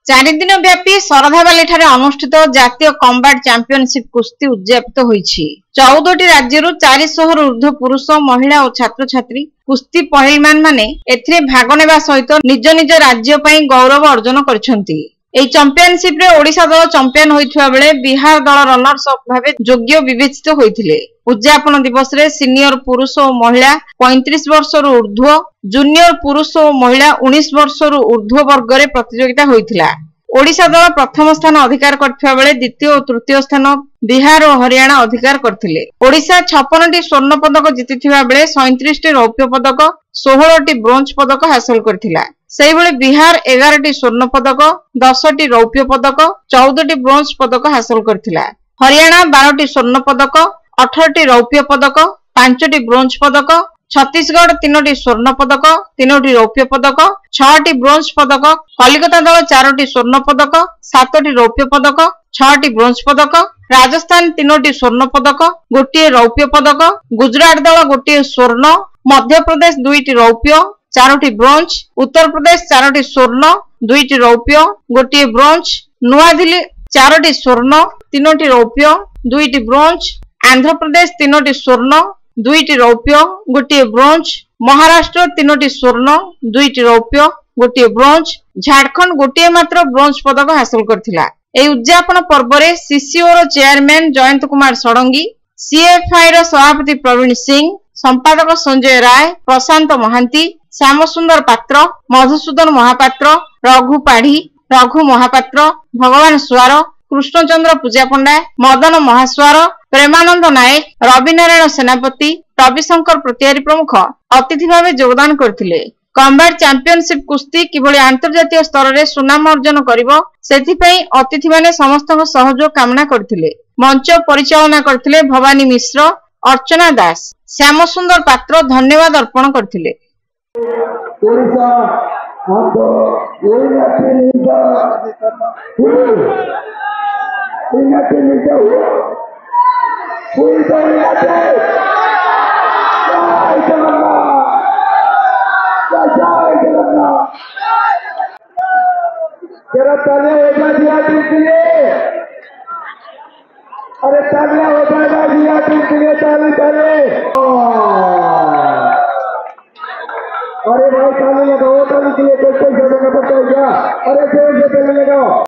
चारि दिन व्यापी शरधाबाली ठारे अनुष्ठित जातीय कम्बाट चैंपियनशिप कुस्ती उद्यापित होईछि। 14टी राज्यरु 400 ऊर्ध्व पुरुष महिला और छात्र छात्री कुस्ती पहिलमान माने एथिरे भाग नेबा सहित निज निज राज्य पई गौरव अर्जन करिसंती। एई चैंपियनशिप रे ओडिशा दल चैंपियन होइथिबा बेले बिहार दल रनर्स अप भाबे योग्य विवेचित होइथिले। उद्यापन दिवस रे सीनियर पुरुष और महिला 35 वर्षरु ऊर्ध्व, जूनियर पुरुष और महिला 19 वर्षरु ऊर्ध्व वर्ग रे प्रतियोगिता होइथिला। ओडिशा दल प्रथम स्थान अधिकार करथिबा बेले द्वितीय और तृतीय स्थान बिहार और हरियाणा अधिकार करथिले। ओडिशा 56टी स्वर्ण पदक जितिथिबा बेले 37टी रौप्य पदक, 16टी ब्रोंज पदक हासिल करथिला। सेहिबळे बिहार 11टी स्वर्ण पदक, 10टी रौप्य पदक, 14टी ब्रोंज पदक हासिल करथिला। हरियाणा 12टी स्वर्ण पदक, 18टी रौप्य पदक, 5टी ब्रोंज पदक, छत्तीसगढ़ 3टी स्वर्ण पदक, 3टी रौप्य पदक, 6टी ब्रोंज पदक, कलिकता दल 4टी स्वर्ण पदक, 7टी रौप्य पदक, 6टी ब्रोंज पदक, राजस्थान 3टी स्वर्ण पदक, 1टी रौप्य पदक, गुजरात दल 1टी स्वर्ण, मध्य प्रदेश 2टी रौप्य, 4टी ब्रोंज, उत्तर प्रदेश 4टी स्वर्ण, 2टी रौप्य, 1टी ब्रोंज, नुआदिल्ली 4टी स्वर्ण, 3टी रौप्य, 2टी ब्रोंज, आंध्र प्रदेश 3टी स्वर्ण, 2टी रौप्य, 1टी ब्रोंज, महाराष्ट्र 3टी स्वर्ण, 2टी रौप्य, 1टी ब्रोंज, झारखंड 1टी मात्र ब्रोंज पदक हासिल करथिला। एई उद्यापन पर्व रे CCO chairman Jayant Kumar Shadangi, CFI रो सभापति प्रवीण सिंह, संपादक संजय राय, प्रशांत महांती, श्यामसुंदर पात्र, मधुसूदन महापात्र, रघु पाढ़ी, रघु महापात्र, भगवान सुआर, कृष्णचंद्र पूजा पंडा, मदन महास्वार, प्रेमानंद नायक, रविनारायण सेनापति, रविशंकर प्रतिहारी प्रमुख अतिथि भाव योगदान करथिले। कम्बाट चैंपियनशिप कुस्ती किभली अंतर्जातीय स्तर रे सुनाम अर्जन करिवो सेथिपई अतिथि माने समस्त सहयोग कामना करथिले। मंच परिचालना करथिले भवानी मिश्र, अर्चना दास, श्यामसुंदर पात्र धन्यवाद अर्पण करथिले। अरे तालियां हो जाएगा जिया टीम के लिए, ताली ताली। अरे भाई ताली लगाओ, ताली के लिए कोई जगह पड़ता है क्या? अरे जोर से ताली लगाओ।